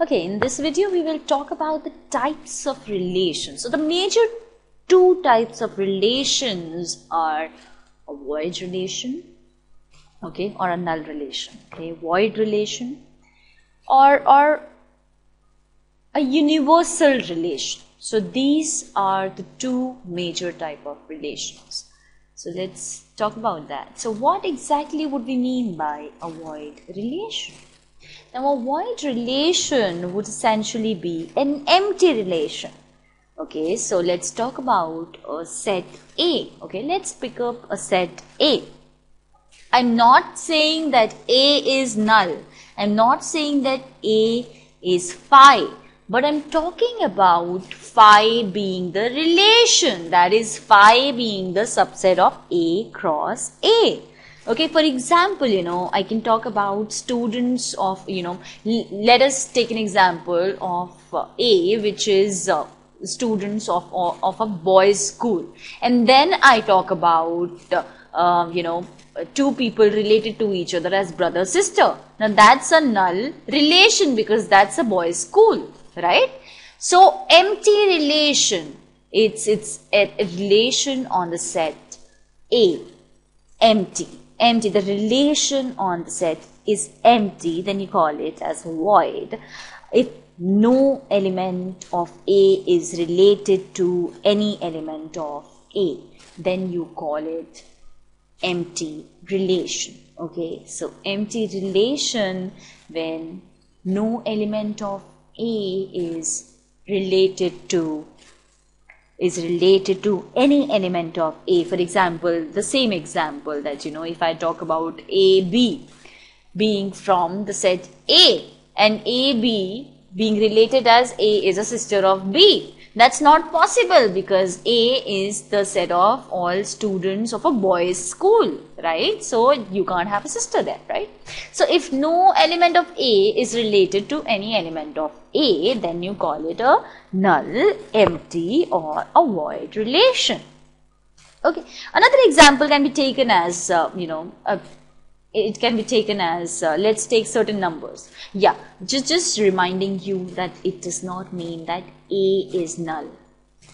Okay, in this video we will talk about the types of relations. So the major two types of relations are a void relation, okay, or a null relation, okay, void relation or a universal relation. So these are the two major type of relations. So let's talk about that. So what exactly would we mean by a void relation? Now a void relation would essentially be an empty relation. Okay, so let's talk about a set A. Okay, let's pick up a set A. I'm not saying that A is null. I'm not saying that A is phi. But I'm talking about phi being the relation. That is phi being the subset of A cross A. Okay, for example, I can talk about students of, let us take an example of A, which is students of a boys' school. And then I talk about, two people related to each other as brother sister. Now that's a null relation because that's a boys' school, right? So empty relation, it's a relation on the set A, empty. The relation on the set is empty, then you call it as void. If no element of A is related to any element of A, then you call it empty relation. Okay, so empty relation when no element of A is related to any element of A. For example, the same example that, if I talk about AB being from the set A and AB being related as A is a sister of B. That's not possible because A is the set of all students of a boys' school, right? So you can't have a sister there, right? So if no element of A is related to any element of A, then you call it a null, empty or a void relation. Okay, another example can be taken as, it can be taken as, let's take certain numbers. Yeah, just reminding you that it does not mean that A is null.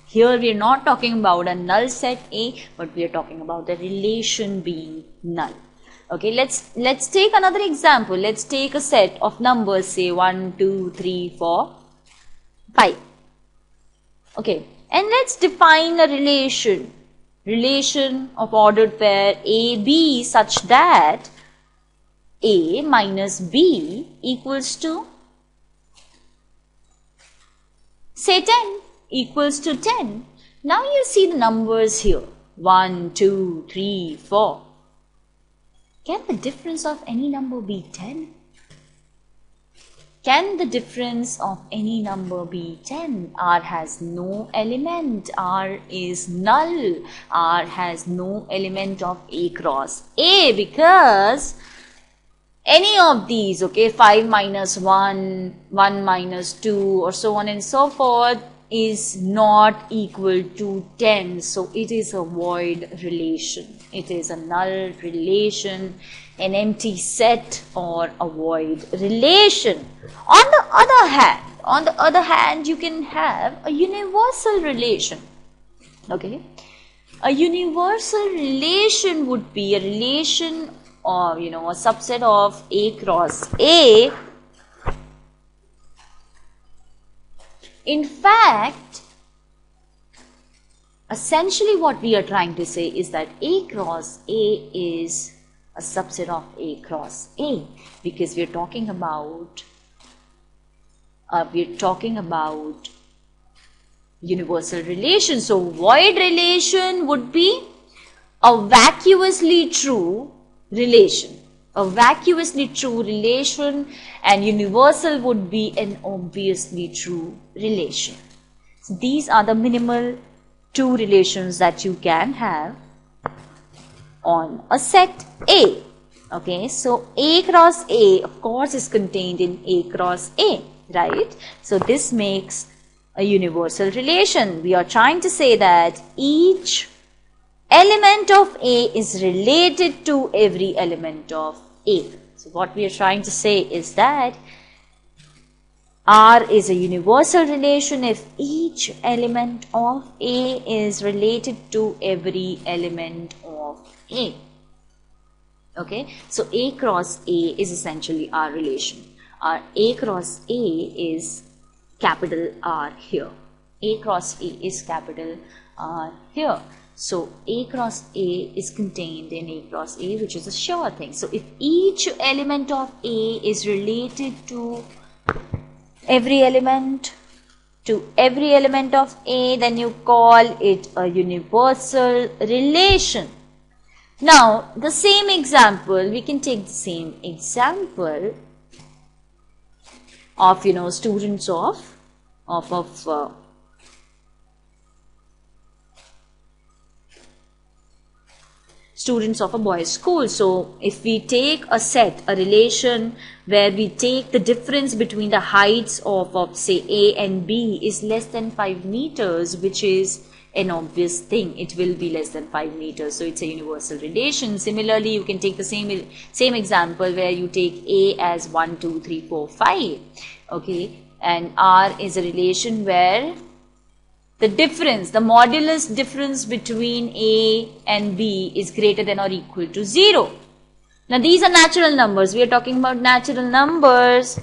Here we are not talking about a null set A, but we are talking about the relation being null. Okay, let's take another example. Let's take a set of numbers, say 1, 2, 3, 4, 5. Okay, and let's define a relation of ordered pair AB such that A minus B equals to, say 10, equals to 10. Now you see the numbers here, 1, 2, 3, 4. Can the difference of any number be 10? Can the difference of any number be 10? R has no element. R is null. R has no element of A cross A because any of these, okay, 5 minus 1, 1 minus 2 or so on and so forth is not equal to 10. So it is a void relation. It is a null relation, an empty set or a void relation. On the other hand, you can have a universal relation. Okay, a universal relation would be a relation or a subset of A cross A. In fact, essentially what we are trying to say is that A cross A is a subset of A cross A because we are talking about universal relation. So void relation would be a vacuously true relation. A vacuously true relation, and universal would be an obviously true relation. So these are the minimal two relations that you can have on a set A. Okay, so A cross A of course is contained in A cross A, right? So this makes a universal relation. We are trying to say that each element of A is related to every element of A. So what we are trying to say is that R is a universal relation if each element of A is related to every element of A. Okay, so A cross A is essentially our relation. Our A cross A is capital R here. A cross A is capital R here. So A cross A is contained in A cross A, which is a sure thing. So if each element of A is related to every element of A, then you call it a universal relation. Now, the same example, we can take the same example of, students of a boys' school. So, if we take a set, a relation where we take the difference between the heights of say A and B is less than 5 meters, which is an obvious thing. It will be less than 5 meters. So, it's a universal relation. Similarly, you can take the same example where you take A as 1, 2, 3, 4, 5. Okay. And R is a relation where the difference, the modulus difference between A and B is greater than or equal to 0. Now these are natural numbers. We are talking about natural numbers.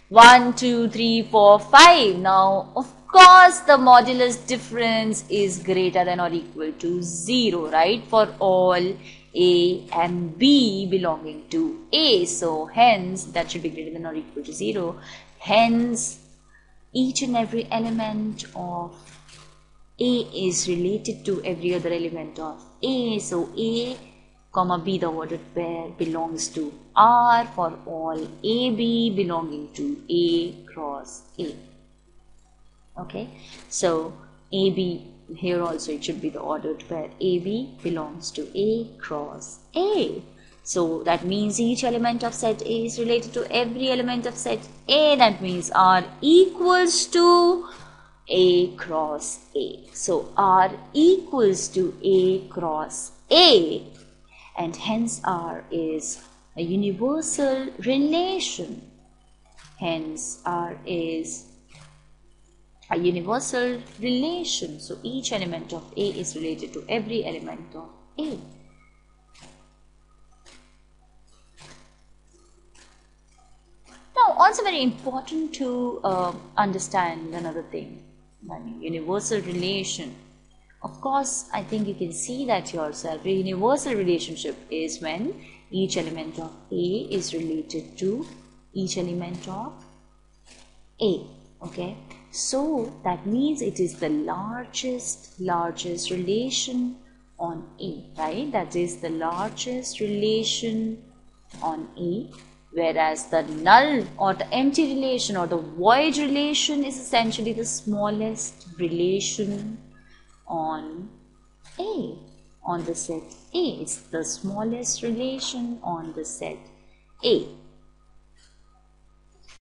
1, 2, 3, 4, 5. Now, of course, the modulus difference is greater than or equal to 0, right? For all A and B belonging to A. So, hence, that should be greater than or equal to 0. Hence, each and every element of A is related to every other element of A. So, A, comma B, the ordered pair, belongs to R for all AB belonging to A cross A. Okay, so AB, here also it should be the ordered pair. AB belongs to A cross A. So that means each element of set A is related to every element of set A. That means R equals to A cross A. So R equals to A cross A. And hence R is a universal relation. Hence R is a universal relation. So each element of A is related to every element of A. Now, also very important to understand another thing, I mean, universal relation. Of course, I think you can see that yourself. A universal relationship is when each element of A is related to each element of A. Okay, so that means it is the largest relation on A, right? That is the largest relation on A. Whereas the null or the empty relation or the void relation is essentially the smallest relation on A, on the set A. It's the smallest relation on the set A.